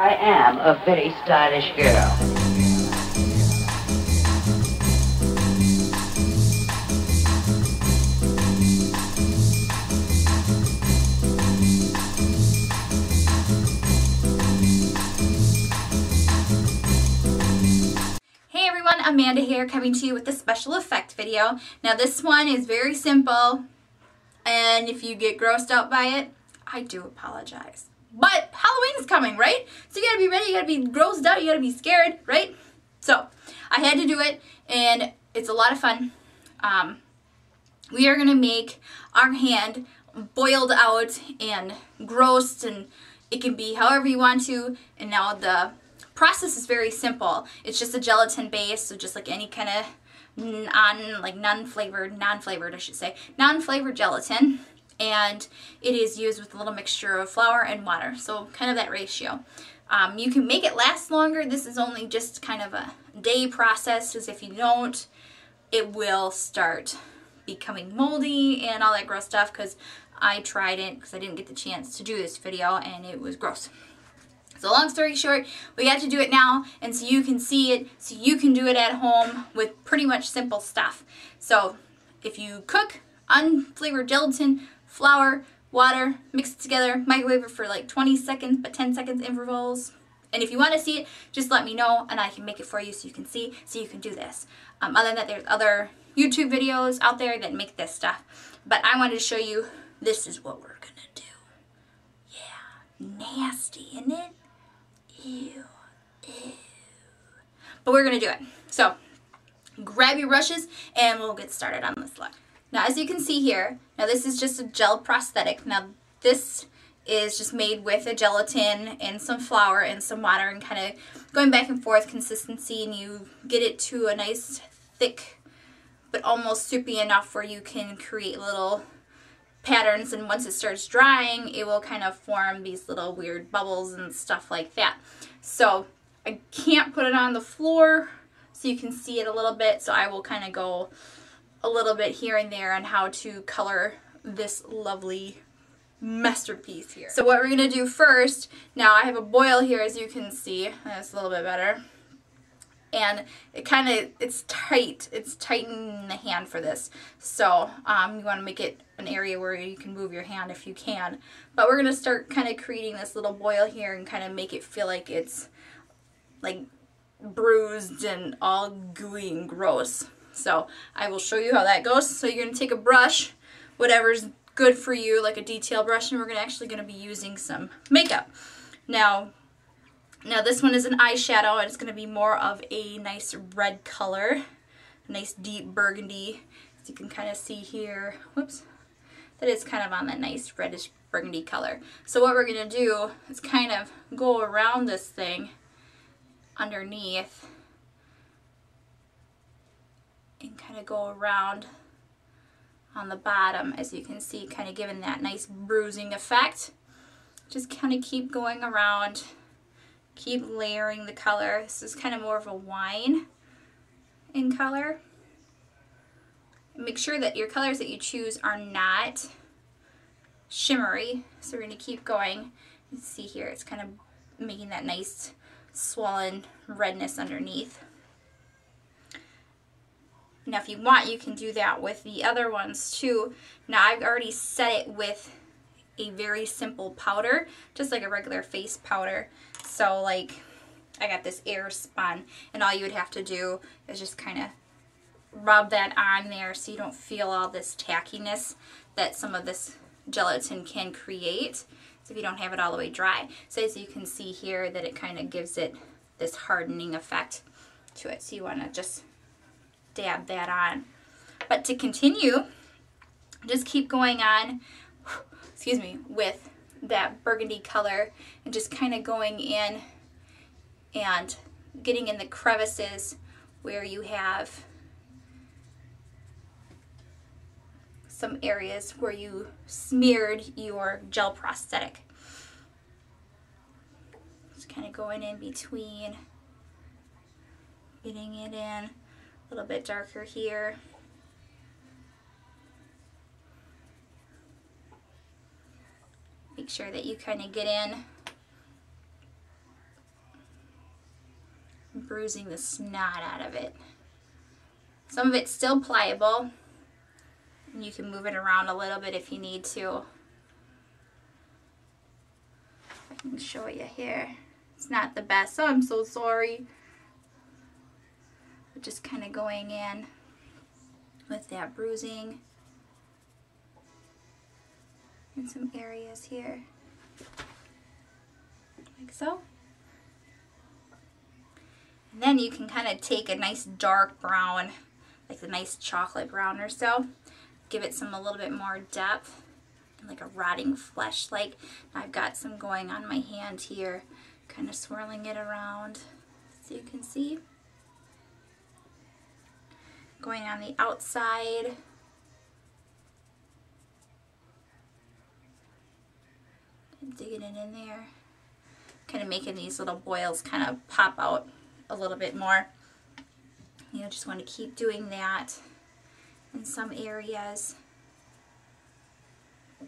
I am a very stylish girl. Hey everyone, Amanda here coming to you with a special effect video. Now this one is very simple, and if you get grossed out by it, I do apologize. But Halloween is coming, right? So you gotta be ready, you gotta be grossed out, you gotta be scared, right? So I had to do it, and it's a lot of fun. We are gonna make our hand boiled out and grossed, and it can be however you want to. And now the process is very simple. It's just a gelatin base, so just like any kind of non-flavored gelatin, and it is used with a little mixture of flour and water, so kind of that ratio. You can make it last longer. This is only just kind of a day process, because if you don't, it will start becoming moldy and all that gross stuff, because I tried it because I didn't get the chance to do this video and it was gross. So long story short, we got to do it now, and so you can see it, so you can do it at home with pretty much simple stuff. So if you cook unflavored gelatin, flour, water, mix it together, microwave it for like 20 seconds, but 10 seconds intervals. And if you want to see it, just let me know and I can make it for you so you can see, so you can do this. Other than that, there's other YouTube videos out there that make this stuff. But I wanted to show you, this is what we're going to do. Yeah, nasty, isn't it? Ew, ew. But we're going to do it. So grab your brushes and we'll get started on this look. Now as you can see here, now this is just a gel prosthetic. Now this is just made with a gelatin and some flour and some water, and kind of going back and forth consistency, and you get it to a nice thick but almost soupy enough where you can create little patterns, and once it starts drying it will kind of form these little weird bubbles and stuff like that. So I can't put it on the floor so you can see it a little bit, so I will kind of go a little bit here and there on how to color this lovely masterpiece here. So what we're going to do first, now I have a boil here, as you can see. That's a little bit better. And it kind of, it's tight. It's tightening the hand for this. So you want to make it an area where you can move your hand if you can. But we're going to start kind of creating this little boil here and kind of make it feel like it's like bruised and all gooey and gross. So I will show you how that goes. So you're going to take a brush, whatever's good for you, like a detail brush, and we're actually going to be using some makeup. Now this one is an eyeshadow, and it's going to be more of a nice red color, a nice deep burgundy, as you can kind of see here. Whoops, that is kind of on that nice reddish burgundy color. So what we're going to do is kind of go around this thing underneath and kind of go around on the bottom, as you can see, kind of giving that nice bruising effect. Just kind of keep going around, keep layering the color. This is kind of more of a wine in color. Make sure that your colors that you choose are not shimmery. So we're going to keep going. You can see here it's kind of making that nice swollen redness underneath. Now if you want, you can do that with the other ones too. Now I've already set it with a very simple powder, just like a regular face powder. So like I got this air spun, and all you would have to do is just kind of rub that on there so you don't feel all this tackiness that some of this gelatin can create, so if you don't have it all the way dry. So as you can see here, that it kind of gives it this hardening effect to it. So you want to just dab that on. But to continue, just keep going on, excuse me, with that burgundy color, and just kind of going in and getting in the crevices where you have some areas where you smeared your gel prosthetic. Just kind of going in between, getting it in. A little bit darker here. Make sure that you kind of get in and bruising the snot out of it. Some of it's still pliable, and you can move it around a little bit if you need to. I can show you here. It's not the best, so I'm so sorry. But just kind of going in with that bruising in some areas here, like so. And then you can kind of take a nice dark brown, like a nice chocolate brown or so, give it a little bit more depth, and like a rotting flesh. Like I've got some going on my hand here, kind of swirling it around so you can see. Going on the outside. And digging it in there. Kind of making these little boils kind of pop out a little bit more. You just want to keep doing that in some areas.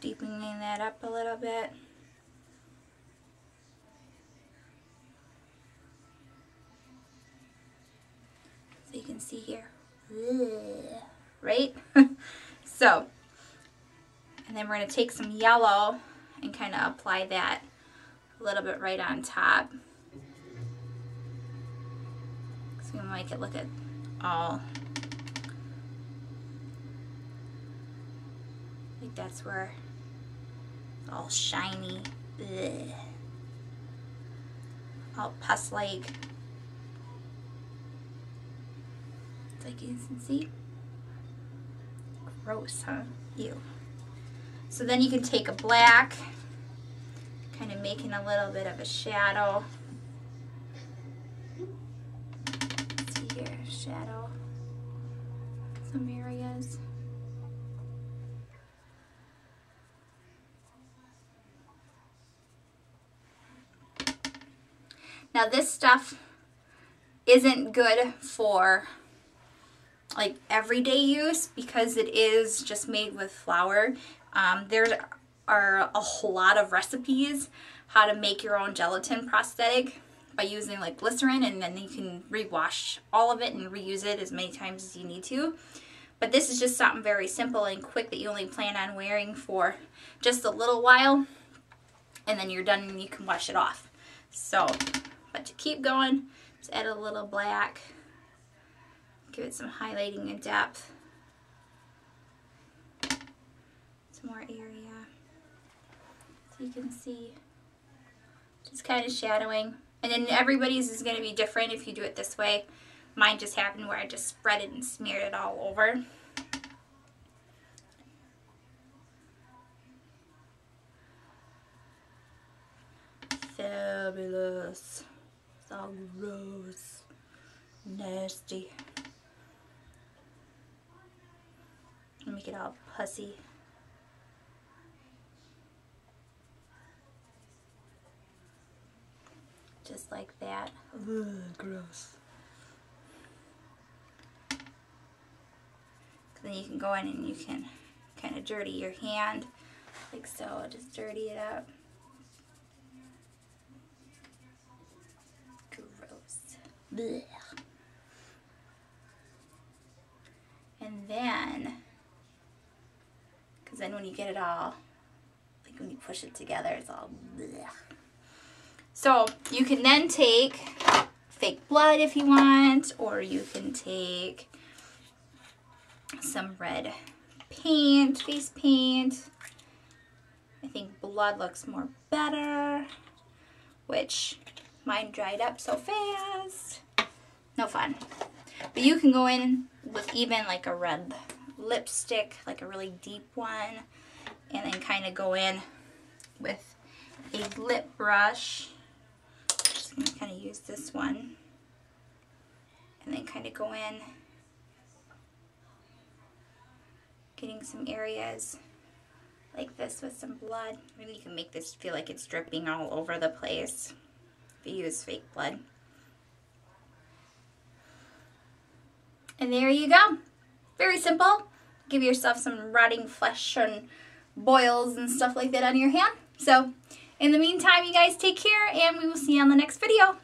Deepening that up a little bit. So you can see here. Right? So, and then we're going to take some yellow and kind of apply that a little bit right on top. So we make it look at all, like that's where it's all shiny, all pus-like. Like you can see. Gross, huh? Ew. So then you can take a black, kind of making a little bit of a shadow. Let's see here, shadow, some areas. Now this stuff isn't good for like everyday use because it is just made with flour. There are a whole lot of recipes how to make your own gelatin prosthetic by using like glycerin, and then you can rewash all of it and reuse it as many times as you need to. But this is just something very simple and quick that you only plan on wearing for just a little while, and then you're done and you can wash it off. So, but to keep going, just add a little black. Give it some highlighting and depth. Some more area. So you can see. Just kind of shadowing. And then everybody's is going to be different if you do it this way. Mine just happened where I just spread it and smeared it all over. Fabulous. It's all gross. Nasty. Make it all pussy. Just like that. Ugh, gross. Then you can go in and you can kind of dirty your hand like so. Just dirty it up. Gross. Blech. And then, because then when you get it all, like when you push it together, it's all blech. So you can then take fake blood if you want, or you can take some red paint, face paint. I think blood looks more better, which mine dried up so fast. No fun. But you can go in with even like a red lipstick, like a really deep one, and then kind of go in with a lip brush. Just going to kind of use this one, and then kind of go in, getting some areas like this with some blood. Maybe you can make this feel like it's dripping all over the place if you use fake blood. And there you go. Very simple. Give yourself some rotting flesh and boils and stuff like that on your hand. So, in the meantime, you guys take care, and we will see you on the next video.